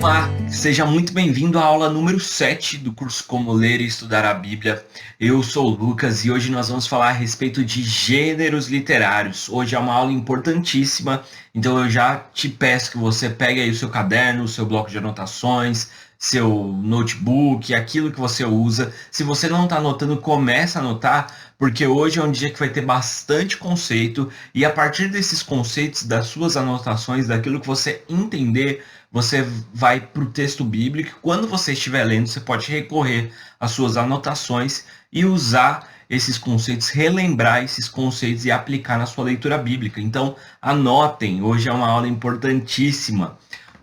Olá, seja muito bem-vindo à aula número 7 do curso Como Ler e Estudar a Bíblia. Eu sou o Lucas e hoje nós vamos falar a respeito de gêneros literários. Hoje é uma aula importantíssima, então eu já te peço que você pegue aí o seu caderno, o seu bloco de anotações, seu notebook, aquilo que você usa. Se você não está anotando, comece a anotar, porque hoje é um dia que vai ter bastante conceito e a partir desses conceitos, das suas anotações, daquilo que você entender, você vai para o texto bíblico. Quando você estiver lendo, você pode recorrer às suas anotações e usar esses conceitos, relembrar esses conceitos e aplicar na sua leitura bíblica. Então, anotem, hoje é uma aula importantíssima.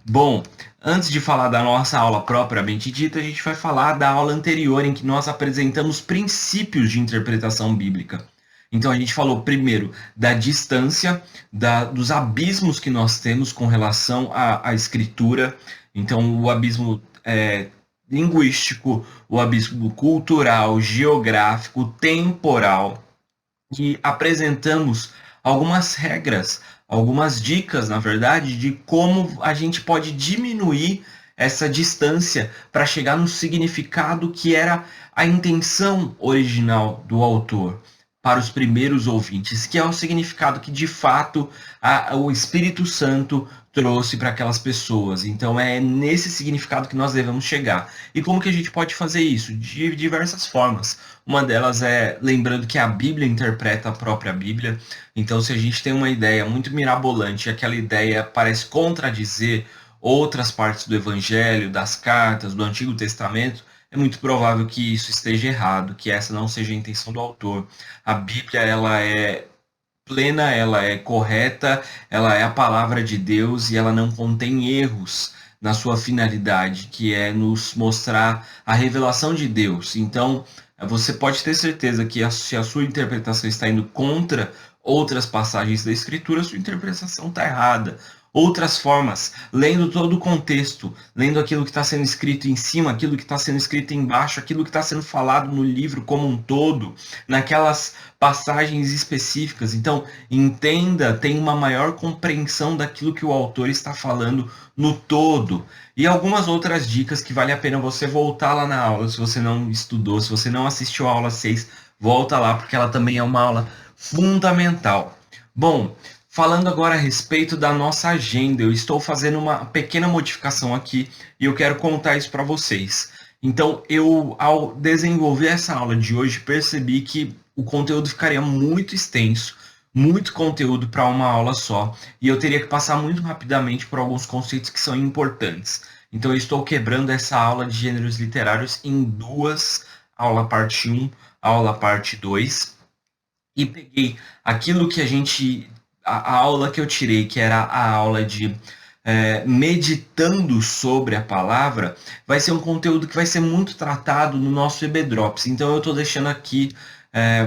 Bom, antes de falar da nossa aula propriamente dita, a gente vai falar da aula anterior em que nós apresentamos princípios de interpretação bíblica. Então a gente falou primeiro da distância, dos abismos que nós temos com relação à escritura. Então o abismo linguístico, o abismo cultural, geográfico, temporal. E apresentamos algumas regras, algumas dicas, na verdade, de como a gente pode diminuir essa distância para chegar no significado que era a intenção original do autor para os primeiros ouvintes, que é o significado que de fato o Espírito Santo trouxe para aquelas pessoas. Então é nesse significado que nós devemos chegar. E como que a gente pode fazer isso? De diversas formas. Uma delas é lembrando que a Bíblia interpreta a própria Bíblia. Então, se a gente tem uma ideia muito mirabolante, e aquela ideia parece contradizer outras partes do Evangelho, das cartas, do Antigo Testamento, é muito provável que isso esteja errado, que essa não seja a intenção do autor. A Bíblia, ela é plena, ela é correta, ela é a palavra de Deus e ela não contém erros na sua finalidade, que é nos mostrar a revelação de Deus. Então, você pode ter certeza que se a sua interpretação está indo contra outras passagens da Escritura, sua interpretação está errada. Outras formas, lendo todo o contexto, lendo aquilo que está sendo escrito em cima, aquilo que está sendo escrito embaixo, aquilo que está sendo falado no livro como um todo, naquelas passagens específicas. Então, entenda, tenha uma maior compreensão daquilo que o autor está falando no todo. E algumas outras dicas que vale a pena você voltar lá na aula, se você não estudou, se você não assistiu a aula 6, volta lá, porque ela também é uma aula fundamental. Bom, falando agora a respeito da nossa agenda, eu estou fazendo uma pequena modificação aqui e eu quero contar isso para vocês. Então, eu, ao desenvolver essa aula de hoje, percebi que o conteúdo ficaria muito extenso, muito conteúdo para uma aula só, e eu teria que passar muito rapidamente por alguns conceitos que são importantes. Então, eu estou quebrando essa aula de gêneros literários em duas, aula parte 1, aula parte 2, e peguei aquilo que a aula que eu tirei, que era a aula de meditando sobre a palavra, vai ser um conteúdo que vai ser muito tratado no nosso EB-Drops. Então eu estou deixando aqui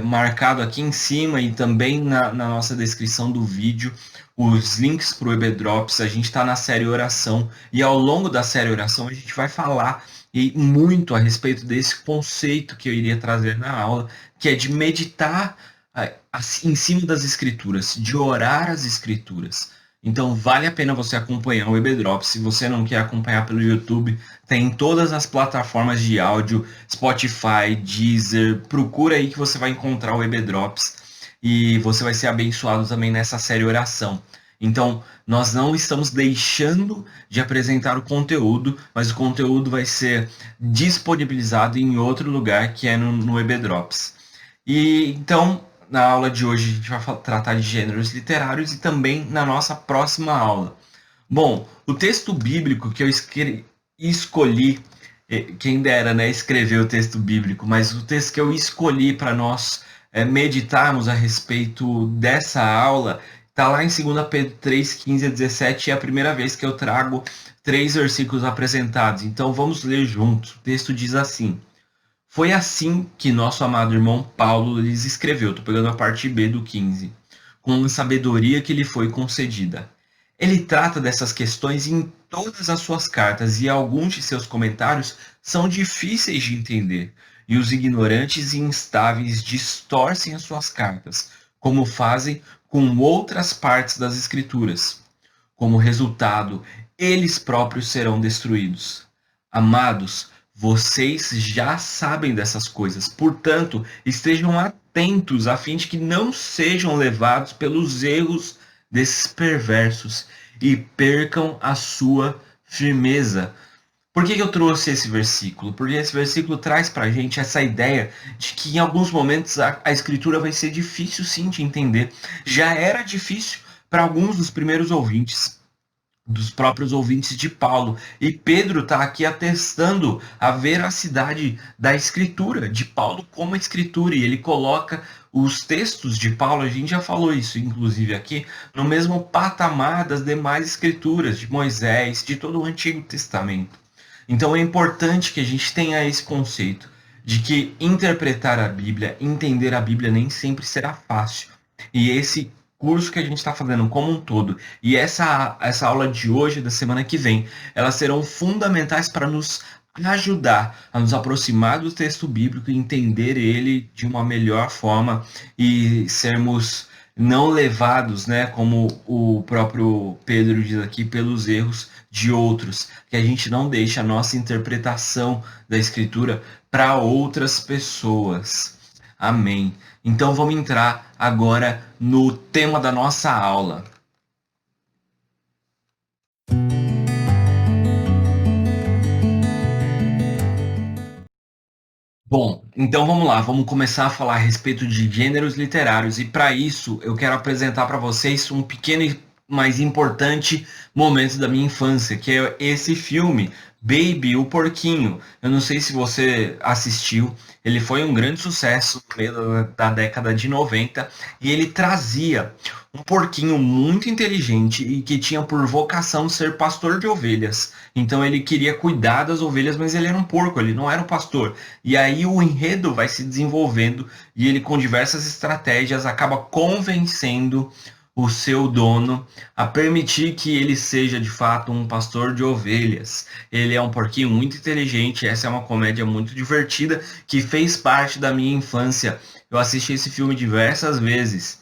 marcado aqui em cima e também na nossa descrição do vídeo os links para o EB-Drops. A gente está na série oração e ao longo da série oração a gente vai falar muito a respeito desse conceito que eu iria trazer na aula, que é de meditar em cima das escrituras, de orar as escrituras. Então vale a pena você acompanhar o EB-Drop. Se você não quer acompanhar pelo YouTube, tem em todas as plataformas de áudio, Spotify, Deezer, procura aí que você vai encontrar o EB-Drops e você vai ser abençoado também nessa série oração. Então, nós não estamos deixando de apresentar o conteúdo, mas o conteúdo vai ser disponibilizado em outro lugar, que é no EB-Drops. E então, na aula de hoje a gente vai tratar de gêneros literários e também na nossa próxima aula. Bom, o texto bíblico que eu escolhi, quem dera, né, escrever o texto bíblico, mas o texto que eu escolhi para nós meditarmos a respeito dessa aula está lá em 2 Pedro 3, 15 a 17, e é a primeira vez que eu trago 3 versículos apresentados. Então vamos ler juntos. O texto diz assim: foi assim que nosso amado irmão Paulo lhes escreveu, estou pegando a parte B do 15, com a sabedoria que lhe foi concedida. Ele trata dessas questões em todas as suas cartas e alguns de seus comentários são difíceis de entender, e os ignorantes e instáveis distorcem as suas cartas, como fazem com outras partes das Escrituras. Como resultado, eles próprios serão destruídos. Amados, vocês já sabem dessas coisas, portanto, estejam atentos a fim de que não sejam levados pelos erros desses perversos e percam a sua firmeza. Por que eu trouxe esse versículo? Porque esse versículo traz para a gente essa ideia de que em alguns momentos a escritura vai ser difícil sim de entender. Já era difícil para alguns dos primeiros ouvintes, dos próprios ouvintes de Paulo. E Pedro está aqui atestando a veracidade da escritura, de Paulo como escritura, e ele coloca os textos de Paulo, a gente já falou isso inclusive aqui, no mesmo patamar das demais escrituras, de Moisés, de todo o Antigo Testamento. Então é importante que a gente tenha esse conceito de que interpretar a Bíblia, entender a Bíblia nem sempre será fácil. E esse curso que a gente está fazendo como um todo e essa aula de hoje, da semana que vem, elas serão fundamentais para nos ajudar a nos aproximar do texto bíblico e entender ele de uma melhor forma e sermos não levados, né, como o próprio Pedro diz aqui, pelos erros de outros, que a gente não deixe a nossa interpretação da Escritura para outras pessoas. Amém. Então vamos entrar agora no tema da nossa aula. Bom, então vamos lá, vamos começar a falar a respeito de gêneros literários e para isso eu quero apresentar para vocês um pequeno e mais importante momento da minha infância, que é esse filme, Baby, o Porquinho. Eu não sei se você assistiu, ele foi um grande sucesso no meio da década de 90 e ele trazia um porquinho muito inteligente e que tinha por vocação ser pastor de ovelhas. Então ele queria cuidar das ovelhas, mas ele era um porco, ele não era um pastor. E aí o enredo vai se desenvolvendo e ele, com diversas estratégias, acaba convencendo o seu dono a permitir que ele seja de fato um pastor de ovelhas. Ele é um porquinho muito inteligente, essa é uma comédia muito divertida que fez parte da minha infância. Eu assisti esse filme diversas vezes.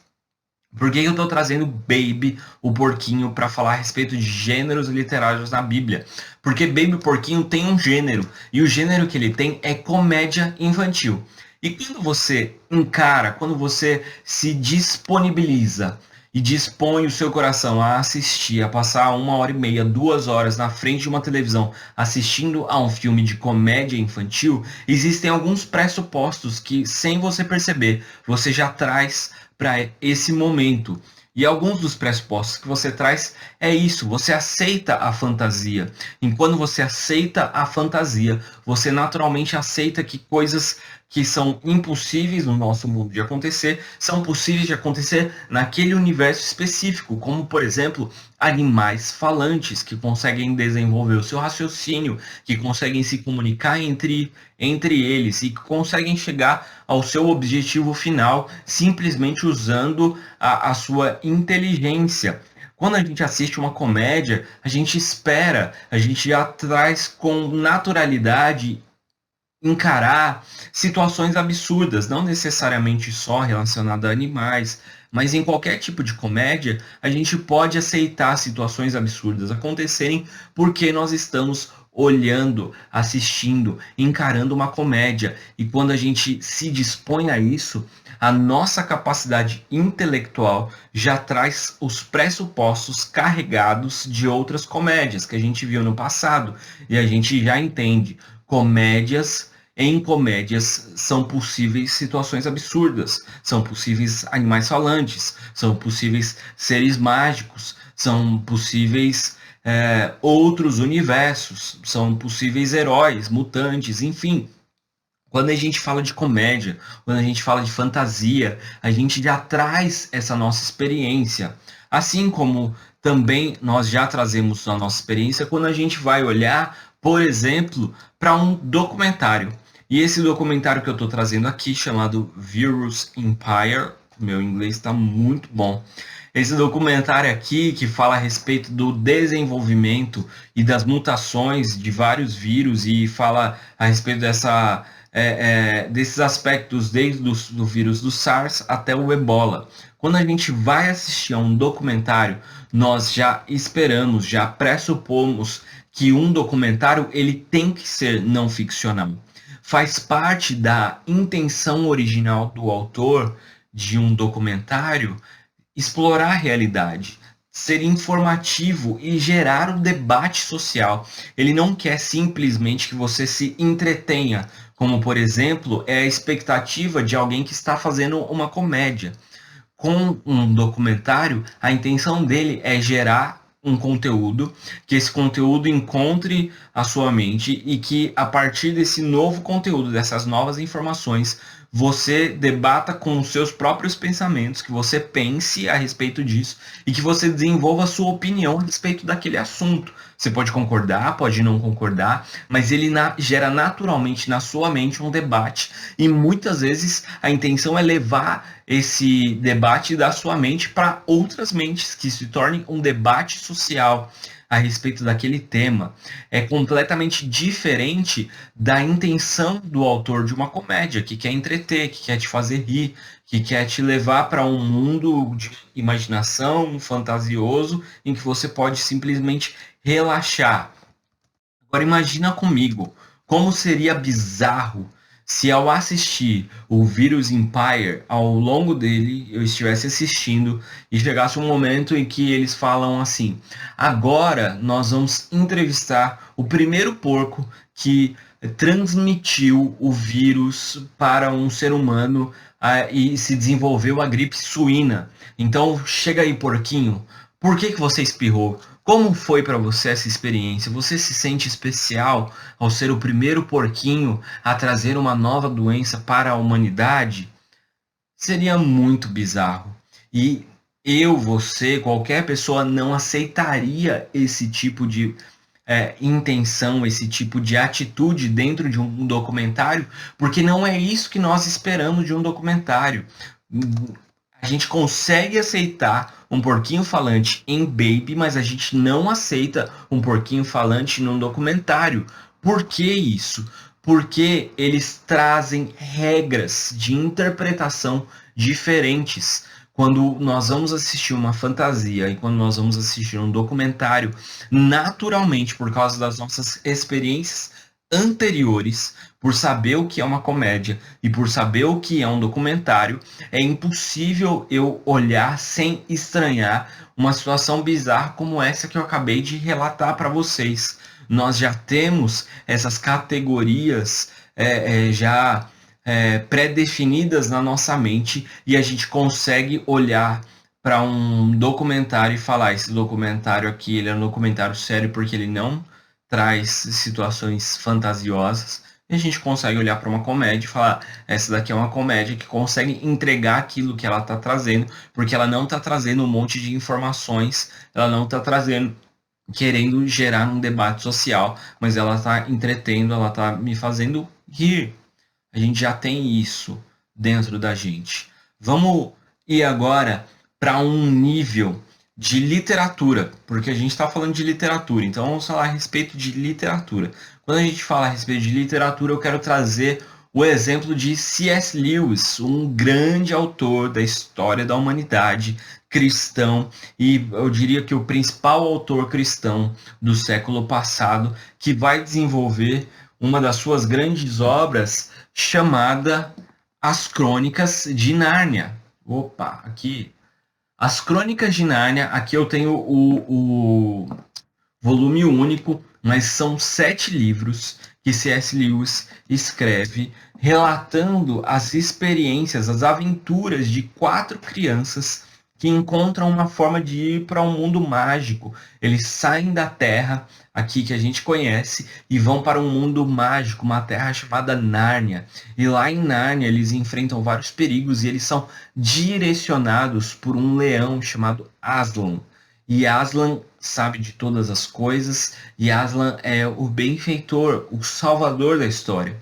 Por que eu estou trazendo Baby, o Porquinho, para falar a respeito de gêneros literários na Bíblia? Porque Baby, o Porquinho tem um gênero, e o gênero que ele tem é comédia infantil. E quando você encara, quando você se disponibiliza e dispõe o seu coração a assistir, a passar 1h30, 2 horas na frente de uma televisão assistindo a um filme de comédia infantil, existem alguns pressupostos que, sem você perceber, você já traz para esse momento. E alguns dos pressupostos que você traz é isso, você aceita a fantasia. E quando você aceita a fantasia, você naturalmente aceita que coisas que são impossíveis no nosso mundo de acontecer, são possíveis de acontecer naquele universo específico, como, por exemplo, animais falantes que conseguem desenvolver o seu raciocínio, que conseguem se comunicar entre eles e que conseguem chegar ao seu objetivo final simplesmente usando a sua inteligência. Quando a gente assiste uma comédia, a gente espera, a gente já traz com naturalidade encarar situações absurdas, não necessariamente só relacionadas a animais, mas em qualquer tipo de comédia, a gente pode aceitar situações absurdas acontecerem porque nós estamos olhando, assistindo, encarando uma comédia. E quando a gente se dispõe a isso, a nossa capacidade intelectual já traz os pressupostos carregados de outras comédias que a gente viu no passado. E a gente já entende em comédias são possíveis situações absurdas, são possíveis animais falantes, são possíveis seres mágicos, são possíveis outros universos, são possíveis heróis, mutantes, enfim. Quando a gente fala de comédia, quando a gente fala de fantasia, a gente já traz essa nossa experiência. Assim como também nós já trazemos a nossa experiência quando a gente vai olhar, por exemplo, para um documentário. E esse documentário que eu estou trazendo aqui, chamado Virus Empire, meu inglês está muito bom. Esse documentário aqui, que fala a respeito do desenvolvimento e das mutações de vários vírus e fala a respeito desses aspectos desde do vírus do SARS até o Ebola. Quando a gente vai assistir a um documentário, nós já esperamos, já pressupomos que um documentário ele tem que ser não ficcional. Faz parte da intenção original do autor de um documentário explorar a realidade, ser informativo e gerar um debate social. Ele não quer simplesmente que você se entretenha, como por exemplo é a expectativa de alguém que está fazendo uma comédia. Com um documentário, a intenção dele é gerar um conteúdo, que esse conteúdo encontre a sua mente e que a partir desse novo conteúdo, dessas novas informações, você debata com os seus próprios pensamentos, que você pense a respeito disso e que você desenvolva a sua opinião a respeito daquele assunto. Você pode concordar, pode não concordar, mas ele gera naturalmente na sua mente um debate e muitas vezes a intenção é levar esse debate da sua mente para outras mentes, que se torne um debate social a respeito daquele tema. É completamente diferente da intenção do autor de uma comédia, que quer entreter, que quer te fazer rir, que quer te levar para um mundo de imaginação fantasioso em que você pode simplesmente relaxar. Agora imagina comigo como seria bizarro se ao assistir o Virus Empire, ao longo dele, eu estivesse assistindo e chegasse um momento em que eles falam assim: agora nós vamos entrevistar o primeiro porco que transmitiu o vírus para um ser humano e se desenvolveu a gripe suína. Então chega aí, porquinho, por que você espirrou? Como foi para você essa experiência? Você se sente especial ao ser o primeiro porquinho a trazer uma nova doença para a humanidade? Seria muito bizarro. E eu, você, qualquer pessoa não aceitaria esse tipo de intenção, esse tipo de atitude dentro de um documentário, porque não é isso que nós esperamos de um documentário. A gente consegue aceitar um porquinho falante em Baby, mas a gente não aceita um porquinho falante num documentário. Por que isso? Porque eles trazem regras de interpretação diferentes. Quando nós vamos assistir uma fantasia e quando nós vamos assistir um documentário, naturalmente, por causa das nossas experiências anteriores, por saber o que é uma comédia e por saber o que é um documentário, é impossível eu olhar sem estranhar uma situação bizarra como essa que eu acabei de relatar para vocês. Nós já temos essas categorias já pré-definidas na nossa mente e a gente consegue olhar para um documentário e falar: esse documentário aqui ele é um documentário sério porque ele não traz situações fantasiosas. E a gente consegue olhar para uma comédia e falar: essa daqui é uma comédia que consegue entregar aquilo que ela está trazendo, porque ela não está trazendo um monte de informações, ela não está trazendo, querendo gerar um debate social, mas ela está entretendo, ela está me fazendo rir. A gente já tem isso dentro da gente. Vamos ir agora para um nível de literatura, porque a gente está falando de literatura, então vamos falar a respeito de literatura. Quando a gente fala a respeito de literatura, eu quero trazer o exemplo de C.S. Lewis, um grande autor da história da humanidade, cristão, e eu diria que o principal autor cristão do século passado, que vai desenvolver uma das suas grandes obras chamada As Crônicas de Nárnia. Opa, aqui. As Crônicas de Nárnia, aqui eu tenho o volume único, mas são 7 livros que C.S. Lewis escreve relatando as experiências, as aventuras de 4 crianças que encontram uma forma de ir para um mundo mágico. Eles saem da Terra, aqui que a gente conhece, e vão para um mundo mágico, uma terra chamada Nárnia. E lá em Nárnia eles enfrentam vários perigos e eles são direcionados por um leão chamado Aslan. E Aslan sabe de todas as coisas, e Aslan é o benfeitor, o salvador da história.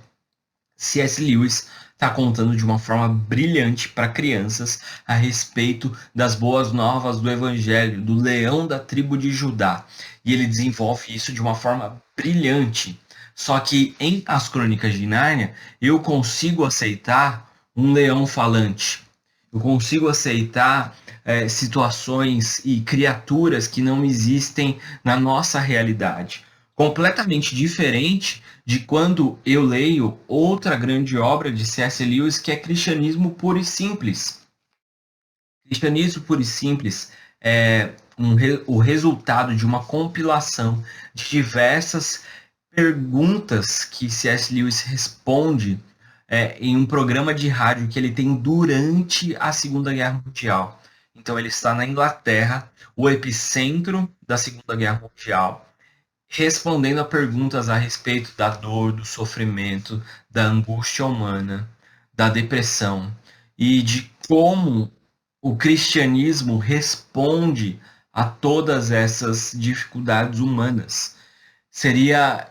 C.S. Lewis está contando de uma forma brilhante para crianças a respeito das boas novas do Evangelho, do leão da tribo de Judá. E ele desenvolve isso de uma forma brilhante. Só que em As Crônicas de Nárnia, eu consigo aceitar um leão falante. Eu consigo aceitar situações e criaturas que não existem na nossa realidade. Completamente diferente de quando eu leio outra grande obra de C.S. Lewis, que é Cristianismo Puro e Simples. Cristianismo Puro e Simples é o resultado de uma compilação de diversas perguntas que C.S. Lewis responde em um programa de rádio que ele tem durante a Segunda Guerra Mundial. Então ele está na Inglaterra, o epicentro da Segunda Guerra Mundial, respondendo a perguntas a respeito da dor, do sofrimento, da angústia humana, da depressão e de como o cristianismo responde a todas essas dificuldades humanas. Seria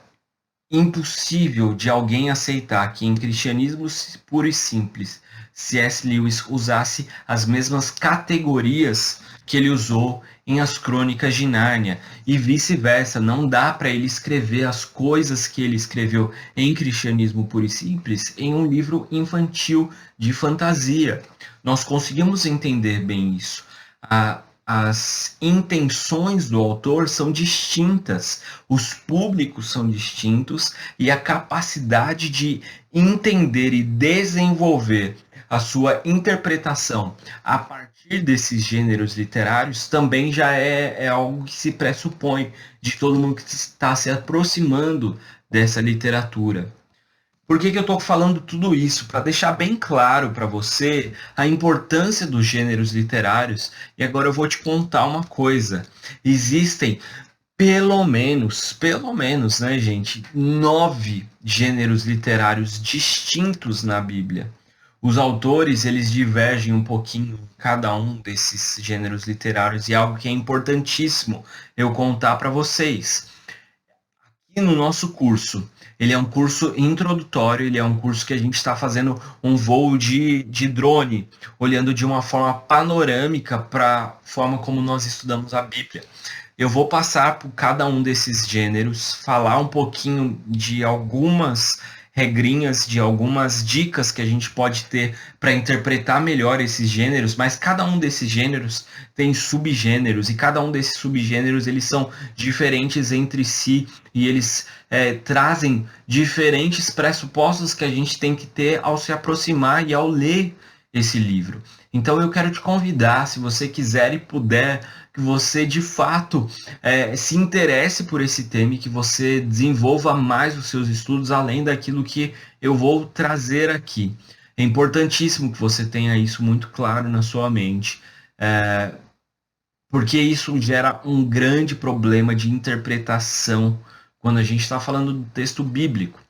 impossível de alguém aceitar que em Cristianismo Puro e Simples C.S. Lewis usasse as mesmas categorias que ele usou em As Crônicas de Nárnia e vice-versa. Não dá para ele escrever as coisas que ele escreveu em Cristianismo Puro e Simples em um livro infantil de fantasia. Nós conseguimos entender bem isso. As intenções do autor são distintas, os públicos são distintos e a capacidade de entender e desenvolver a sua interpretação a partir desses gêneros literários também já é algo que se pressupõe de todo mundo que está se aproximando dessa literatura. Por que eu estou falando tudo isso? Para deixar bem claro para você a importância dos gêneros literários. E agora eu vou te contar uma coisa. Existem pelo menos, né, gente, 9 gêneros literários distintos na Bíblia. Os autores, eles divergem um pouquinho em cada um desses gêneros literários e é algo que é importantíssimo eu contar para vocês. Aqui no nosso curso, ele é um curso introdutório, ele é um curso que a gente está fazendo um voo de drone, olhando de uma forma panorâmica para a forma como nós estudamos a Bíblia. Eu vou passar por cada um desses gêneros, falar um pouquinho de algumas regrinhas, de algumas dicas que a gente pode ter para interpretar melhor esses gêneros, mas cada um desses gêneros tem subgêneros e cada um desses subgêneros eles são diferentes entre si e eles trazem diferentes pressupostos que a gente tem que ter ao se aproximar e ao ler esse livro. Então eu quero te convidar, se você quiser e puder, que você de fato se interesse por esse tema e que você desenvolva mais os seus estudos além daquilo que eu vou trazer aqui. É importantíssimo que você tenha isso muito claro na sua mente, porque isso gera um grande problema de interpretação quando a gente está falando do texto bíblico.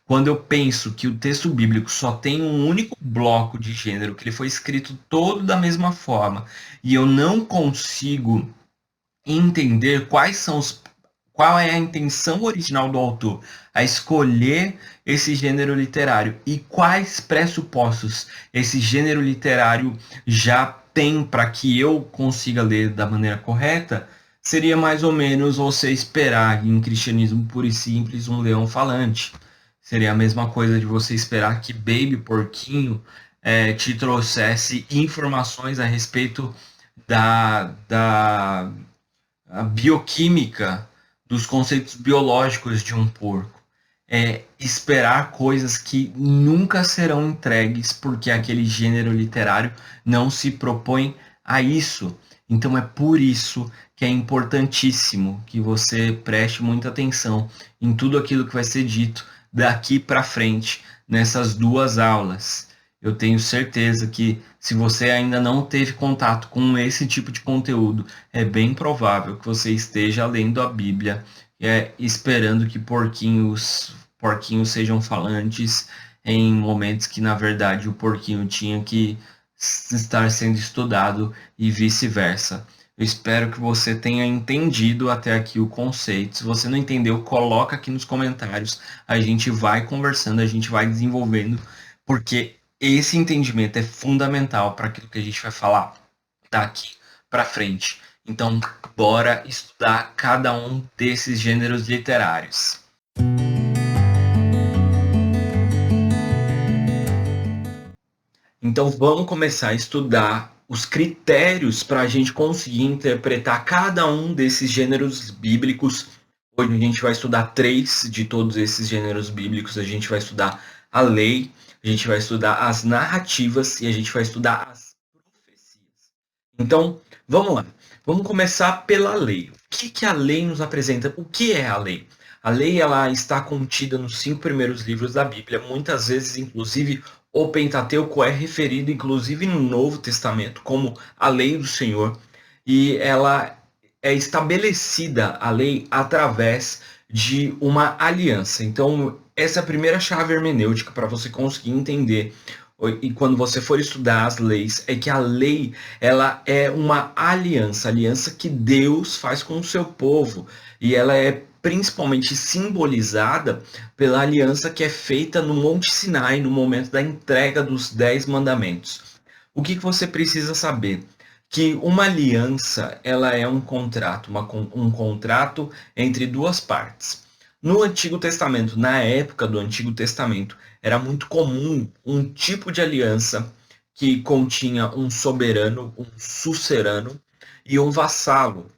Quando eu penso que o texto bíblico só tem um único bloco de gênero, que ele foi escrito todo da mesma forma, e eu não consigo entender qual é a intenção original do autor a escolher esse gênero literário e quais pressupostos esse gênero literário já tem para que eu consiga ler da maneira correta, seria mais ou menos você esperar em Cristianismo Puro e Simples um leão falante. Seria a mesma coisa de você esperar que Baby Porquinho te trouxesse informações a respeito da bioquímica, dos conceitos biológicos de um porco. Esperar coisas que nunca serão entregues porque aquele gênero literário não se propõe a isso. Então é por isso que é importantíssimo que você preste muita atenção em tudo aquilo que vai ser dito daqui para frente nessas 2 aulas. Eu tenho certeza que se você ainda não teve contato com esse tipo de conteúdo, é bem provável que você esteja lendo a Bíblia, esperando que porquinhos sejam falantes em momentos que, na verdade, o porquinho tinha que estar sendo estudado e vice-versa. Eu espero que você tenha entendido até aqui o conceito. Se você não entendeu, coloca aqui nos comentários. A gente vai conversando, a gente vai desenvolvendo, porque esse entendimento é fundamental para aquilo que a gente vai falar daqui para frente. Então, bora estudar cada um desses gêneros literários. Então vamos começar a estudar os critérios para a gente conseguir interpretar cada um desses gêneros bíblicos. Hoje a gente vai estudar 3 de todos esses gêneros bíblicos. A gente vai estudar a lei, a gente vai estudar as narrativas e a gente vai estudar as profecias. Então, vamos lá. Vamos começar pela lei. O que a lei nos apresenta? O que é a lei? A lei ela está contida nos 5 primeiros livros da Bíblia. Muitas vezes, inclusive, o Pentateuco é referido, inclusive no Novo Testamento, como a lei do Senhor. E ela é estabelecida, a lei, através de uma aliança. Então, essa é a primeira chave hermenêutica para você conseguir entender e quando você for estudar as leis, é que a lei ela é uma aliança que Deus faz com o seu povo, e ela é principalmente simbolizada pela aliança que é feita no Monte Sinai, no momento da entrega dos 10 mandamentos. O que você precisa saber? Que uma aliança ela é um contrato, um contrato entre duas partes. No Antigo Testamento, na época do Antigo Testamento, era muito comum um tipo de aliança que continha um soberano, um sucerano e um vassalo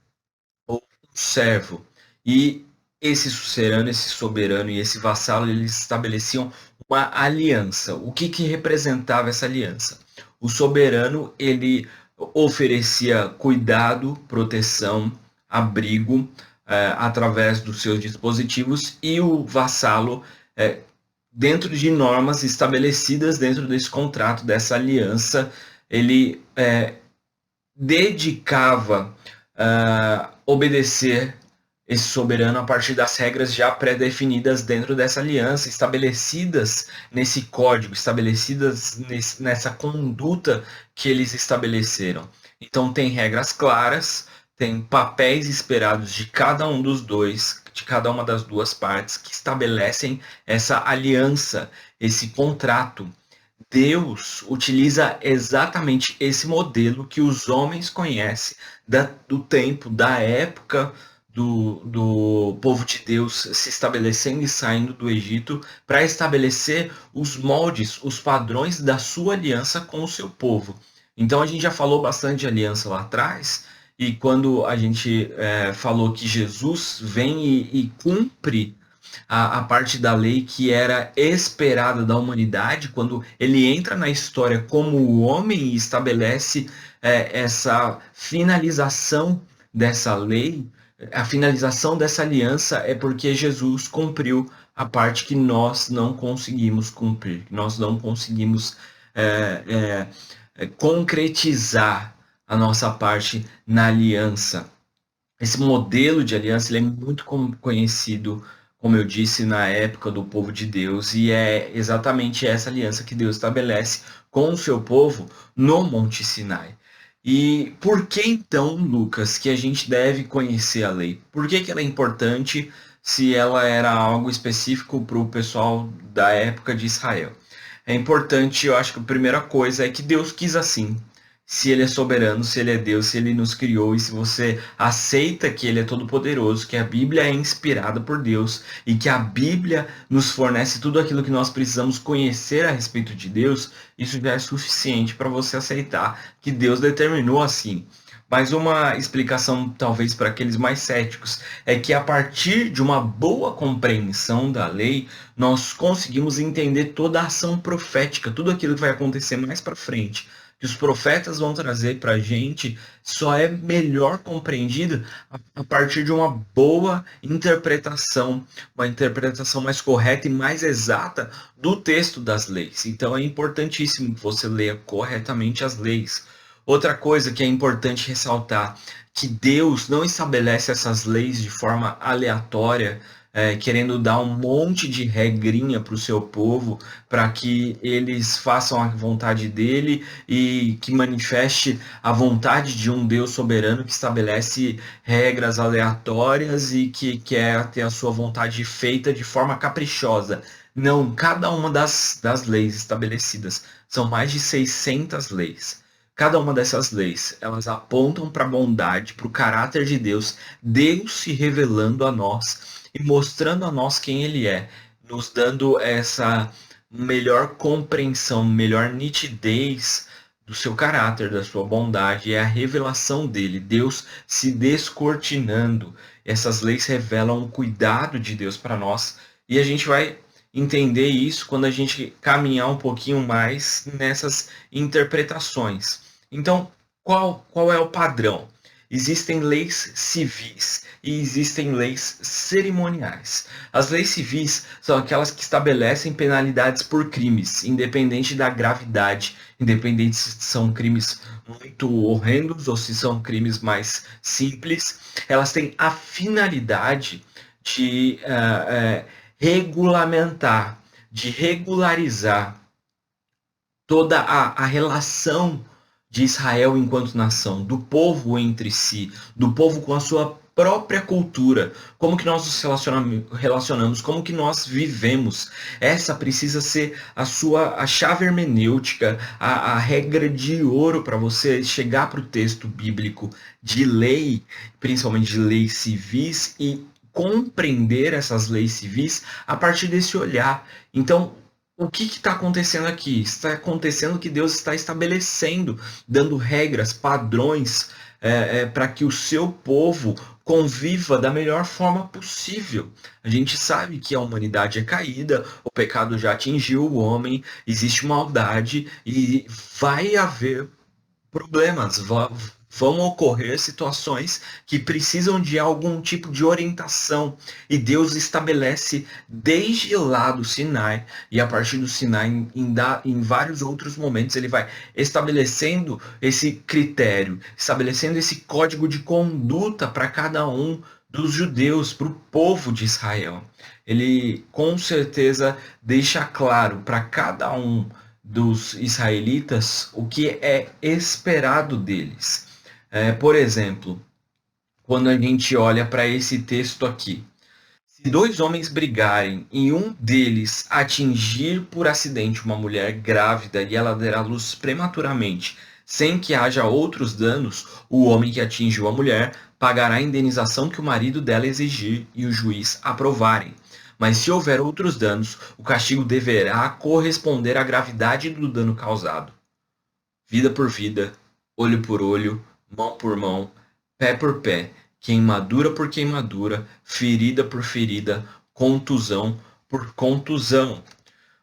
ou um servo. E esse sucerano, esse soberano e esse vassalo, eles estabeleciam uma aliança. O que representava essa aliança? O soberano, ele oferecia cuidado, proteção, abrigo, através dos seus dispositivos, e o vassalo, dentro de normas estabelecidas dentro desse contrato, dessa aliança, ele dedicava obedecer esse soberano a partir das regras já pré-definidas dentro dessa aliança, estabelecidas nesse código, estabelecidas nessa conduta que eles estabeleceram. Então tem regras claras, tem papéis esperados de cada um dos dois, de cada uma das duas partes, que estabelecem essa aliança, esse contrato. Deus utiliza exatamente esse modelo que os homens conhecem do tempo, da época do povo de Deus se estabelecendo e saindo do Egito, para estabelecer os moldes, os padrões da sua aliança com o seu povo. Então a gente já falou bastante de aliança lá atrás, e quando a gente falou que Jesus vem e cumpre a parte da lei que era esperada da humanidade, quando ele entra na história como o homem e estabelece essa finalização dessa lei, a finalização dessa aliança é porque Jesus cumpriu a parte que nós não conseguimos cumprir, nós não conseguimos concretizar a nossa parte na aliança. Esse modelo de aliança ele é muito conhecido, como eu disse, na época do povo de Deus, e é exatamente essa aliança que Deus estabelece com o seu povo no Monte Sinai. E por que então, Lucas, que a gente deve conhecer a lei? Por que ela é importante se ela era algo específico para o pessoal da época de Israel? É importante, eu acho que a primeira coisa é que Deus quis assim. Se ele é soberano, se ele é Deus, se ele nos criou, e se você aceita que ele é todo-poderoso, que a Bíblia é inspirada por Deus e que a Bíblia nos fornece tudo aquilo que nós precisamos conhecer a respeito de Deus, isso já é suficiente para você aceitar que Deus determinou assim. Mas uma explicação, talvez para aqueles mais céticos, é que a partir de uma boa compreensão da lei, nós conseguimos entender toda a ação profética, tudo aquilo que vai acontecer mais para frente, que os profetas vão trazer para a gente, só é melhor compreendido a partir de uma boa interpretação, uma interpretação mais correta e mais exata do texto das leis. Então é importantíssimo que você leia corretamente as leis. Outra coisa que é importante ressaltar, que Deus não estabelece essas leis de forma aleatória, querendo dar um monte de regrinha para o seu povo, para que eles façam a vontade dele e que manifeste a vontade de um Deus soberano que estabelece regras aleatórias e que quer ter a sua vontade feita de forma caprichosa. Não, cada uma das leis estabelecidas, são mais de 600 leis. Cada uma dessas leis, elas apontam para a bondade, para o caráter de Deus, Deus se revelando a nós e mostrando a nós quem Ele é, nos dando essa melhor compreensão, melhor nitidez do seu caráter, da sua bondade, é a revelação dele, Deus se descortinando. Essas leis revelam o cuidado de Deus para nós, e a gente vai entender isso quando a gente caminhar um pouquinho mais nessas interpretações. Então, qual é o padrão? Existem leis civis e existem leis cerimoniais. As leis civis são aquelas que estabelecem penalidades por crimes, independente da gravidade, independente se são crimes muito horrendos ou se são crimes mais simples. Elas têm a finalidade de regulamentar, de regularizar toda a relação de Israel enquanto nação, do povo entre si, do povo com a sua própria cultura, como que nós nos relacionamos, como que nós vivemos. Essa precisa ser a chave hermenêutica, a regra de ouro para você chegar para o texto bíblico de lei, principalmente de leis civis, e compreender essas leis civis a partir desse olhar. Então, o que está acontecendo aqui? Está acontecendo que Deus está estabelecendo, dando regras, padrões, para que o seu povo conviva da melhor forma possível. A gente sabe que a humanidade é caída, o pecado já atingiu o homem, existe maldade e vai haver problemas, vão ocorrer situações que precisam de algum tipo de orientação. E Deus estabelece desde lá do Sinai, e a partir do Sinai, em vários outros momentos, ele vai estabelecendo esse critério, estabelecendo esse código de conduta para cada um dos judeus, para o povo de Israel. Ele com certeza deixa claro para cada um dos israelitas o que é esperado deles. Por exemplo, quando a gente olha para esse texto aqui, se dois homens brigarem e um deles atingir por acidente uma mulher grávida e ela der à luz prematuramente, sem que haja outros danos, o homem que atingiu a mulher pagará a indenização que o marido dela exigir e o juiz aprovarem. Mas se houver outros danos, o castigo deverá corresponder à gravidade do dano causado. Vida por vida, olho por olho, mão por mão, pé por pé, queimadura por queimadura, ferida por ferida, contusão por contusão.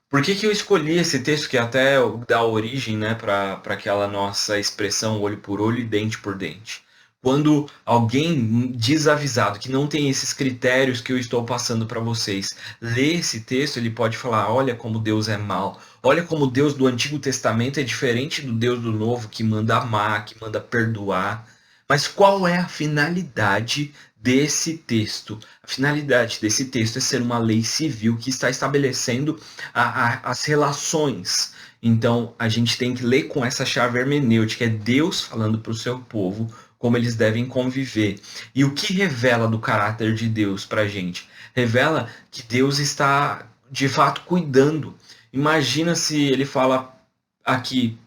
Por que eu escolhi esse texto que até dá origem, né, para aquela nossa expressão olho por olho e dente por dente? Quando alguém desavisado, que não tem esses critérios que eu estou passando para vocês, lê esse texto, ele pode falar: olha como Deus é mau, olha como Deus do Antigo Testamento é diferente do Deus do Novo, que manda amar, que manda perdoar. Mas qual é a finalidade desse texto? A finalidade desse texto é ser uma lei civil que está estabelecendo as relações. Então, a gente tem que ler com essa chave hermenêutica, é Deus falando para o seu povo como eles devem conviver. E o que revela do caráter de Deus para a gente? Revela que Deus está, de fato, cuidando. Imagina se ele fala aqui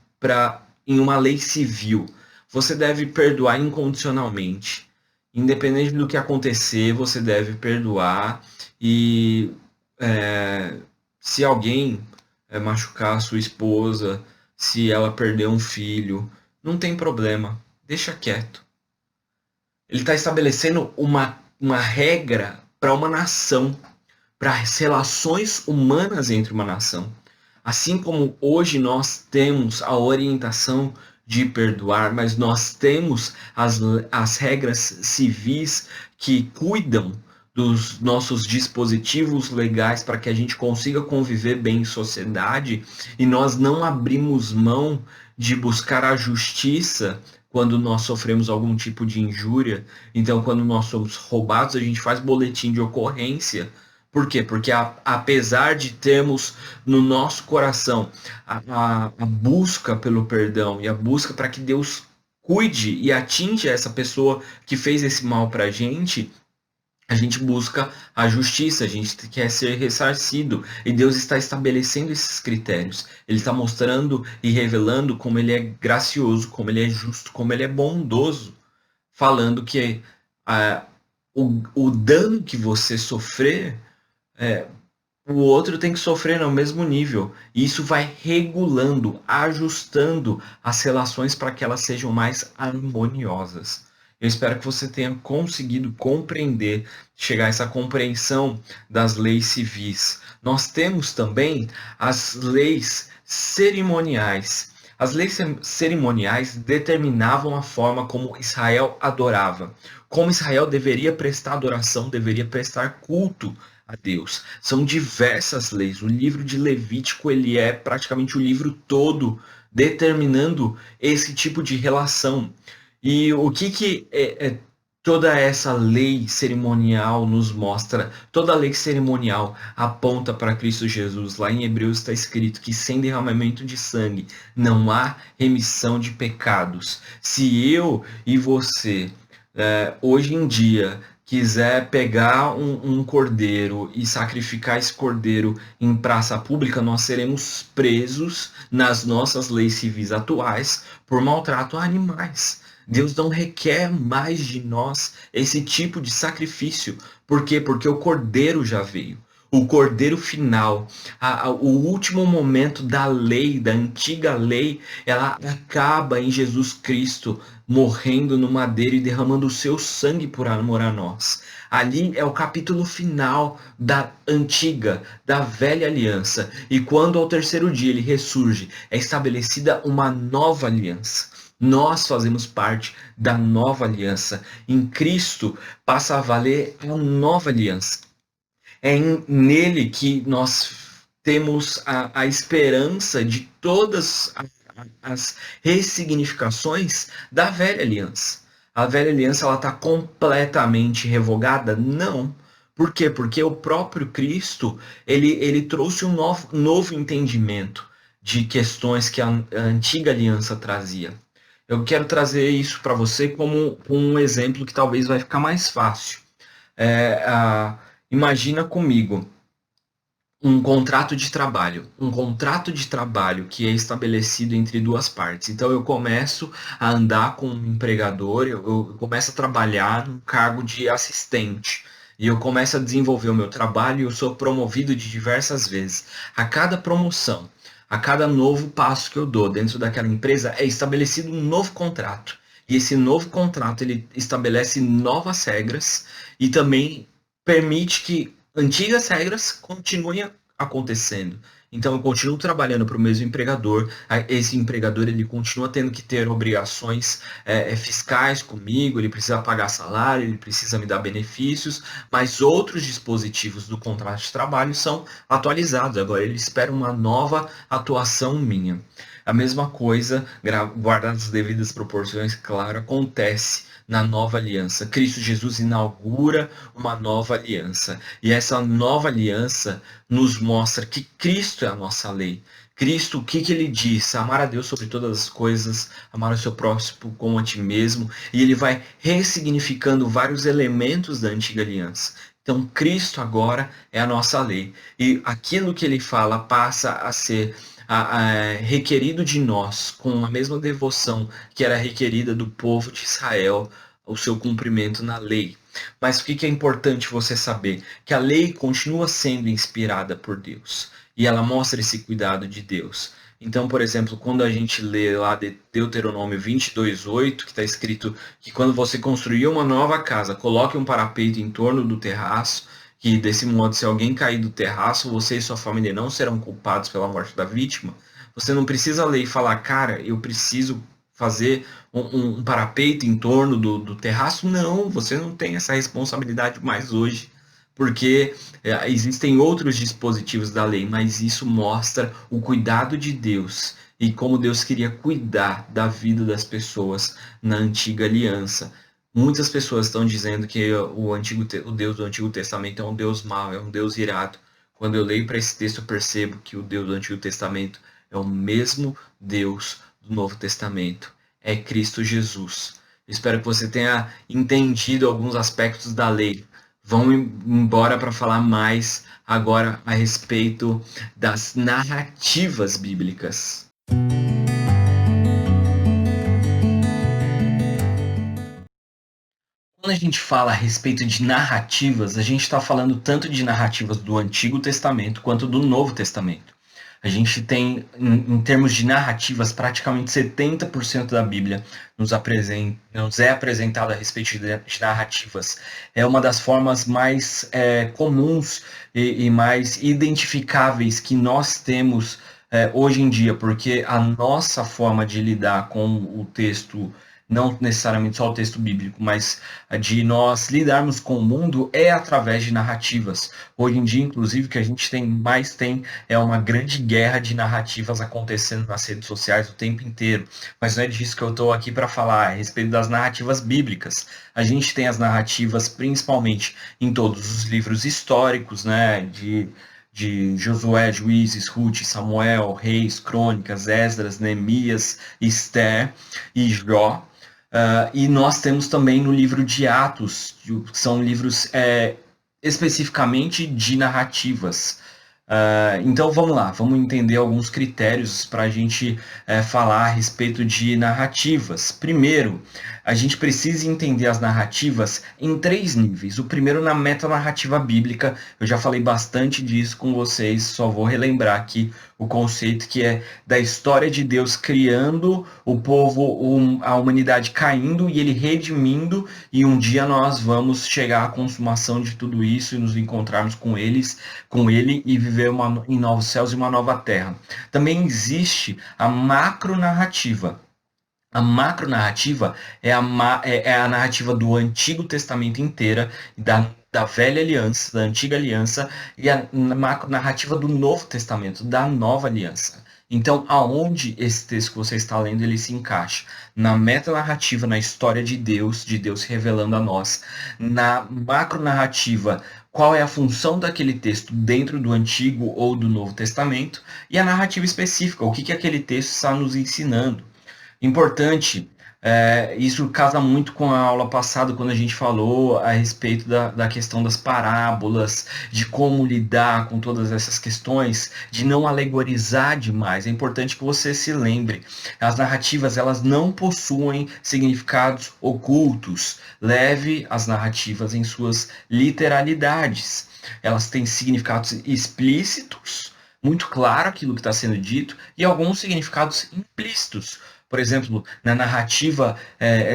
em uma lei civil: você deve perdoar incondicionalmente. Independente do que acontecer, você deve perdoar. E se alguém machucar a sua esposa, se ela perder um filho, não tem problema, deixa quieto. Ele está estabelecendo uma regra para uma nação, para as relações humanas entre uma nação. Assim como hoje nós temos a orientação de perdoar, mas nós temos as regras civis que cuidam dos nossos dispositivos legais para que a gente consiga conviver bem em sociedade, e nós não abrimos mão de buscar a justiça quando nós sofremos algum tipo de injúria. Então, quando nós somos roubados, a gente faz boletim de ocorrência. Por quê? Porque apesar de termos no nosso coração a busca pelo perdão e a busca para que Deus cuide e atinja essa pessoa que fez esse mal para a gente busca a justiça, a gente quer ser ressarcido. E Deus está estabelecendo esses critérios. Ele está mostrando e revelando como ele é gracioso, como ele é justo, como ele é bondoso. Falando que o dano que você sofrer o outro tem que sofrer no mesmo nível. E isso vai regulando, ajustando as relações para que elas sejam mais harmoniosas. Eu espero que você tenha conseguido compreender, chegar a essa compreensão das leis civis. Nós temos também as leis cerimoniais. As leis cerimoniais determinavam a forma como Israel adorava, como Israel deveria prestar adoração, deveria prestar culto a Deus. São diversas leis. O livro de Levítico ele é praticamente o livro todo determinando esse tipo de relação. E o que toda essa lei cerimonial nos mostra? Toda lei cerimonial aponta para Cristo Jesus. Lá em Hebreus está escrito que sem derramamento de sangue não há remissão de pecados. Se eu e você hoje em dia quiser pegar um cordeiro e sacrificar esse cordeiro em praça pública, nós seremos presos nas nossas leis civis atuais por maltrato a animais. Deus não requer mais de nós esse tipo de sacrifício. Por quê? Porque o cordeiro já veio. O cordeiro final, o último momento da lei, da antiga lei, ela acaba em Jesus Cristo, morrendo no madeiro e derramando o seu sangue por amor a nós. Ali é o capítulo final da antiga, da velha aliança. E quando ao terceiro dia ele ressurge, é estabelecida uma nova aliança. Nós fazemos parte da nova aliança. Em Cristo passa a valer a nova aliança. Nele que nós temos a esperança de todas as ressignificações da velha aliança. A velha aliança ela está completamente revogada? Não. Por quê? Porque o próprio Cristo ele trouxe um novo entendimento de questões que a antiga aliança trazia. Eu quero trazer isso para você como um exemplo que talvez vai ficar mais fácil. Imagina comigo um contrato de trabalho. Um contrato de trabalho que é estabelecido entre duas partes. Então eu começo a andar com um empregador, eu começo a trabalhar no cargo de assistente. E eu começo a desenvolver o meu trabalho e eu sou promovido de diversas vezes. A cada promoção, a cada novo passo que eu dou dentro daquela empresa, é estabelecido um novo contrato. E esse novo contrato ele estabelece novas regras e também permite que antigas regras continuem acontecendo. Então eu continuo trabalhando para o mesmo empregador, esse empregador ele continua tendo que ter obrigações fiscais comigo, ele precisa pagar salário, ele precisa me dar benefícios, mas outros dispositivos do contrato de trabalho são atualizados. Agora ele espera uma nova atuação minha. A mesma coisa, guardadas as devidas proporções, claro, acontece na nova aliança. Cristo Jesus inaugura uma nova aliança. E essa nova aliança nos mostra que Cristo é a nossa lei. Cristo, o que ele diz? Amar a Deus sobre todas as coisas, amar o seu próximo como a ti mesmo. E ele vai ressignificando vários elementos da antiga aliança. Então, Cristo agora é a nossa lei. E aquilo que ele fala passa a ser requerido de nós, com a mesma devoção que era requerida do povo de Israel, o seu cumprimento na lei. Mas o que é importante você saber? Que a lei continua sendo inspirada por Deus. E ela mostra esse cuidado de Deus. Então, por exemplo, quando a gente lê lá de Deuteronômio 22:8, que está escrito que quando você construir uma nova casa, coloque um parapeito em torno do terraço, que desse modo, se alguém cair do terraço, você e sua família não serão culpados pela morte da vítima. Você não precisa ler e falar, cara, eu preciso fazer um parapeito em torno do terraço. Não, você não tem essa responsabilidade mais hoje, porque existem outros dispositivos da lei, mas isso mostra o cuidado de Deus e como Deus queria cuidar da vida das pessoas na antiga aliança. Muitas pessoas estão dizendo que o Deus do Antigo Testamento é um Deus mau, é um Deus irado. Quando eu leio para esse texto, eu percebo que o Deus do Antigo Testamento é o mesmo Deus do Novo Testamento. É Cristo Jesus. Espero que você tenha entendido alguns aspectos da lei. Vamos embora para falar mais agora a respeito das narrativas bíblicas. Quando a gente fala a respeito de narrativas, a gente está falando tanto de narrativas do Antigo Testamento quanto do Novo Testamento. A gente tem, em termos de narrativas, praticamente 70% da Bíblia nos é apresentada a respeito de narrativas. É uma das formas mais comuns e mais identificáveis que nós temos hoje em dia, porque a nossa forma de lidar com o texto, não necessariamente só o texto bíblico, mas de nós lidarmos com o mundo é através de narrativas. Hoje em dia, inclusive, o que a gente tem é uma grande guerra de narrativas acontecendo nas redes sociais o tempo inteiro. Mas não é disso que eu estou aqui para falar, é a respeito das narrativas bíblicas. A gente tem as narrativas principalmente em todos os livros históricos, né, de Josué, Juízes, Ruth, Samuel, Reis, Crônicas, Esdras, Neemias, Esther e Jó. E nós temos também no livro de Atos, que são livros especificamente de narrativas. Então vamos lá, vamos entender alguns critérios para a gente falar a respeito de narrativas. Primeiro, a gente precisa entender as narrativas em 3 níveis. O primeiro, na metanarrativa bíblica, eu já falei bastante disso com vocês, só vou relembrar aqui o conceito que é da história de Deus criando o povo, a humanidade caindo e ele redimindo, e um dia nós vamos chegar à consumação de tudo isso e nos encontrarmos com ele e viver em novos céus e uma nova terra. Também existe a macronarrativa. A macronarrativa é a narrativa do Antigo Testamento inteira, da Velha Aliança, da Antiga Aliança, e a macronarrativa do Novo Testamento, da Nova Aliança. Então, aonde esse texto que você está lendo, ele se encaixa? Na metanarrativa, na história de Deus se revelando a nós. Na macronarrativa, qual é a função daquele texto dentro do Antigo ou do Novo Testamento? E a narrativa específica, o que aquele texto está nos ensinando. Importante, isso casa muito com a aula passada, quando a gente falou a respeito da questão das parábolas, de como lidar com todas essas questões, de não alegorizar demais. É importante que você se lembre, as narrativas elas não possuem significados ocultos. Leve as narrativas em suas literalidades. Elas têm significados explícitos, muito claro aquilo que está sendo dito, e alguns significados implícitos. Por exemplo, na narrativa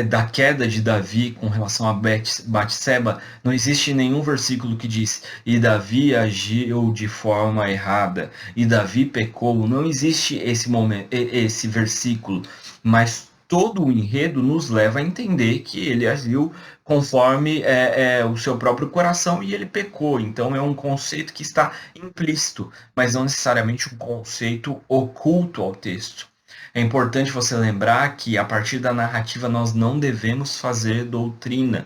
da queda de Davi com relação a Batseba, não existe nenhum versículo que diz e Davi agiu de forma errada, e Davi pecou. Não existe esse versículo, mas todo o enredo nos leva a entender que ele agiu conforme o seu próprio coração e ele pecou. Então é um conceito que está implícito, mas não necessariamente um conceito oculto ao texto. É importante você lembrar que, a partir da narrativa, nós não devemos fazer doutrina.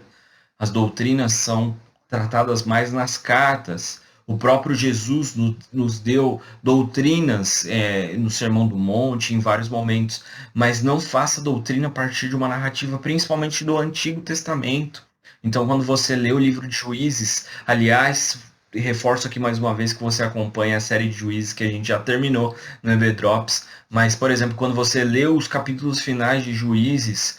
As doutrinas são tratadas mais nas cartas. O próprio Jesus nos deu doutrinas no Sermão do Monte, em vários momentos, mas não faça doutrina a partir de uma narrativa, principalmente do Antigo Testamento. Então, quando você lê o livro de Juízes, aliás, reforço aqui mais uma vez que você acompanha a série de Juízes que a gente já terminou no EB Drops, mas, por exemplo, quando você lê os capítulos finais de Juízes,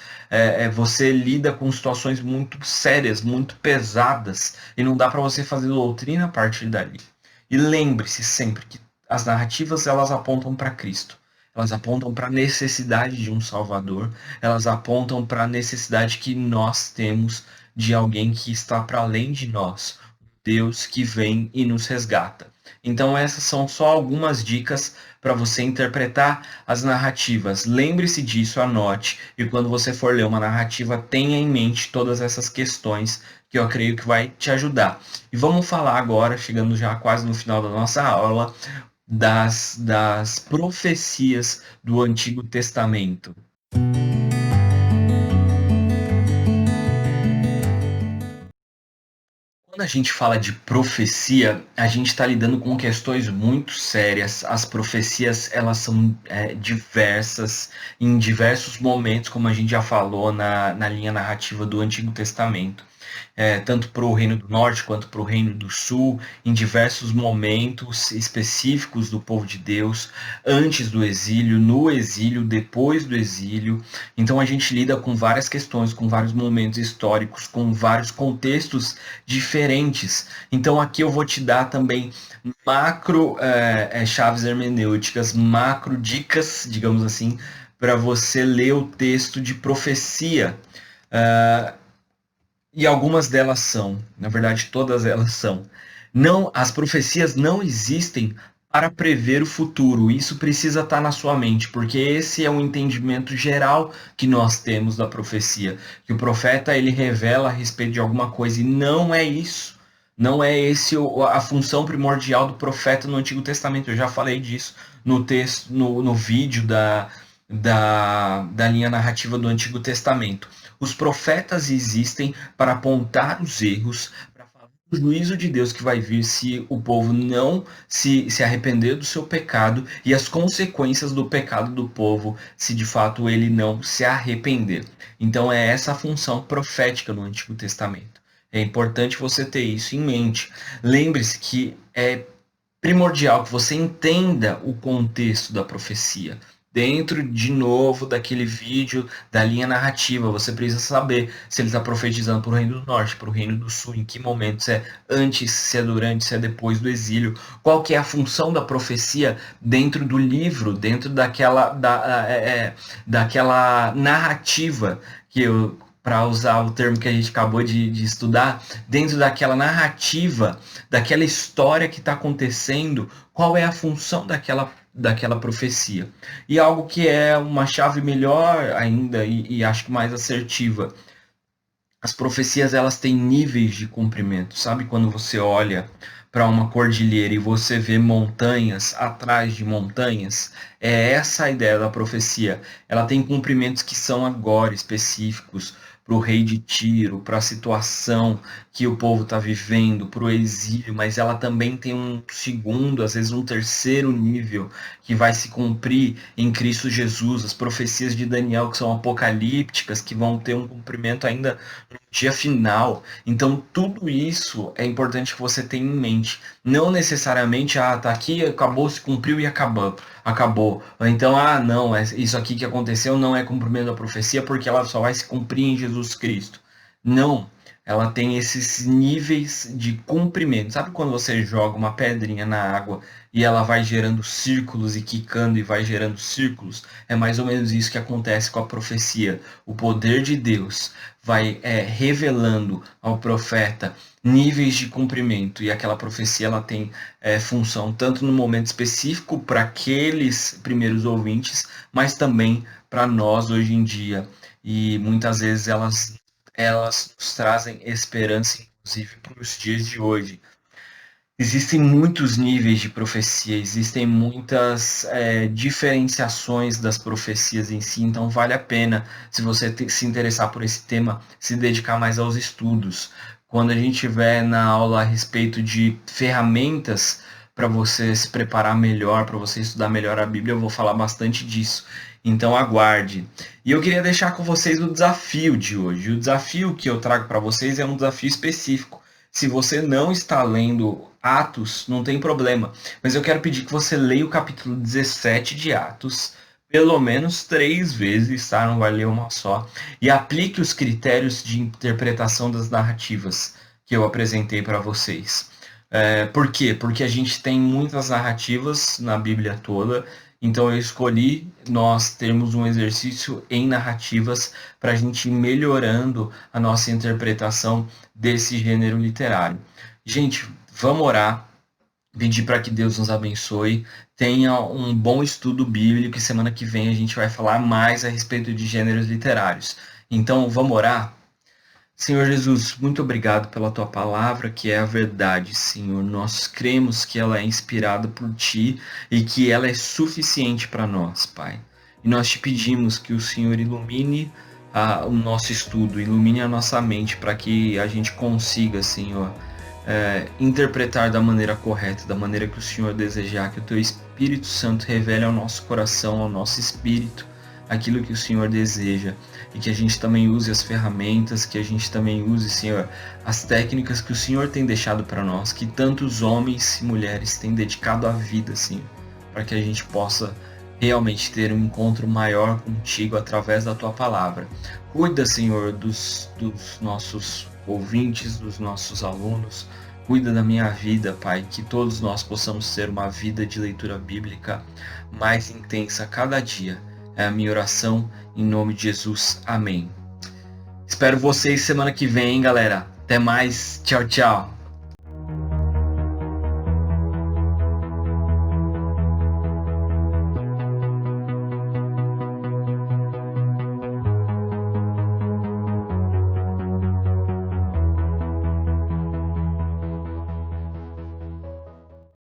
você lida com situações muito sérias, muito pesadas, e não dá para você fazer doutrina a partir dali. E lembre-se sempre que as narrativas elas apontam para Cristo. Elas apontam para a necessidade de um Salvador, elas apontam para a necessidade que nós temos de alguém que está para além de nós, Deus que vem e nos resgata. Então essas são só algumas dicas para você interpretar as narrativas. Lembre-se disso, anote, e quando você for ler uma narrativa, tenha em mente todas essas questões que eu creio que vai te ajudar. E vamos falar agora, chegando já quase no final da nossa aula, das profecias do Antigo Testamento. Quando a gente fala de profecia, a gente está lidando com questões muito sérias. As profecias elas são diversas, em diversos momentos, como a gente já falou na linha narrativa do Antigo Testamento. tanto para o Reino do Norte quanto para o Reino do Sul, em diversos momentos específicos do povo de Deus, antes do exílio, no exílio, depois do exílio. Então a gente lida com várias questões, com vários momentos históricos, com vários contextos diferentes. Então aqui eu vou te dar também macro chaves hermenêuticas, macro dicas, digamos assim, para você ler o texto de profecia. E algumas delas são, na verdade todas elas são. Não, as profecias não existem para prever o futuro. Isso precisa estar na sua mente, porque esse é um entendimento geral que nós temos da profecia, que o profeta ele revela a respeito de alguma coisa e não é isso. Não é esse a função primordial do profeta no Antigo Testamento. Eu já falei disso no texto, no vídeo da linha narrativa do Antigo Testamento. Os profetas existem para apontar os erros, para falar do juízo de Deus que vai vir se o povo não se arrepender do seu pecado e as consequências do pecado do povo se de fato ele não se arrepender. Então é essa a função profética no Antigo Testamento. É importante você ter isso em mente. Lembre-se que é primordial que você entenda o contexto da profecia. Dentro, de novo, daquele vídeo da linha narrativa, você precisa saber se ele está profetizando para o Reino do Norte, para o Reino do Sul, em que momento, se é antes, se é durante, se é depois do exílio, qual que é a função da profecia dentro do livro, dentro daquela narrativa que eu, para usar o termo que a gente acabou de estudar, dentro daquela narrativa, daquela história que está acontecendo, qual é a função daquela profecia. E algo que é uma chave melhor ainda e acho que mais assertiva. As profecias elas têm níveis de cumprimento. Sabe quando você olha para uma cordilheira e você vê montanhas atrás de montanhas? É essa a ideia da profecia. Ela tem cumprimentos que são agora específicos para o rei de Tiro, para a situação que o povo está vivendo, para o exílio, mas ela também tem um segundo, às vezes um terceiro nível que vai se cumprir em Cristo Jesus, as profecias de Daniel que são apocalípticas, que vão ter um cumprimento ainda no dia final. Então tudo isso é importante que você tenha em mente. Não necessariamente, tá aqui, acabou, se cumpriu e acabou. Então, não, isso aqui que aconteceu não é cumprimento da profecia porque ela só vai se cumprir em Jesus Cristo. Não, ela tem esses níveis de cumprimento. Sabe quando você joga uma pedrinha na água e ela vai gerando círculos e quicando e vai gerando círculos? É mais ou menos isso que acontece com a profecia. O poder de Deus vai revelando ao profeta níveis de cumprimento, e aquela profecia ela tem função tanto no momento específico para aqueles primeiros ouvintes, mas também para nós hoje em dia, e muitas vezes elas nos trazem esperança, inclusive para os dias de hoje. Existem muitos níveis de profecia, existem muitas diferenciações das profecias em si, então vale a pena, se você se interessar por esse tema, se dedicar mais aos estudos. Quando a gente estiver na aula a respeito de ferramentas para você se preparar melhor, para você estudar melhor a Bíblia, eu vou falar bastante disso. Então aguarde. E eu queria deixar com vocês o desafio de hoje. O desafio que eu trago para vocês é um desafio específico. Se você não está lendo Atos, não tem problema. Mas eu quero pedir que você leia o capítulo 17 de Atos, pelo menos 3 vezes, tá? Não vai ler uma só. E aplique os critérios de interpretação das narrativas que eu apresentei para vocês. Por quê? Porque a gente tem muitas narrativas na Bíblia toda, então eu escolhi nós termos um exercício em narrativas para a gente ir melhorando a nossa interpretação desse gênero literário. Gente, vamos orar, pedir para que Deus nos abençoe, tenha um bom estudo bíblico e semana que vem a gente vai falar mais a respeito de gêneros literários. Então, vamos orar? Senhor Jesus, muito obrigado pela tua palavra, que é a verdade, Senhor. Nós cremos que ela é inspirada por ti e que ela é suficiente para nós, Pai. E nós te pedimos que o Senhor ilumine o nosso estudo, ilumine a nossa mente para que a gente consiga, Senhor, interpretar da maneira correta, da maneira que o Senhor desejar, que o teu Espírito Santo revele ao nosso coração, ao nosso espírito, aquilo que o Senhor deseja, e que a gente também use as ferramentas, que a gente também use, Senhor, as técnicas que o Senhor tem deixado para nós, que tantos homens e mulheres têm dedicado à vida, Senhor, para que a gente possa realmente ter um encontro maior contigo através da tua palavra. Cuida, Senhor, dos nossos ouvintes, dos nossos alunos. Cuida da minha vida, Pai, que todos nós possamos ter uma vida de leitura bíblica mais intensa a cada dia. É a minha oração, em nome de Jesus. Amém. Espero vocês semana que vem, hein, galera. Até mais. Tchau, tchau.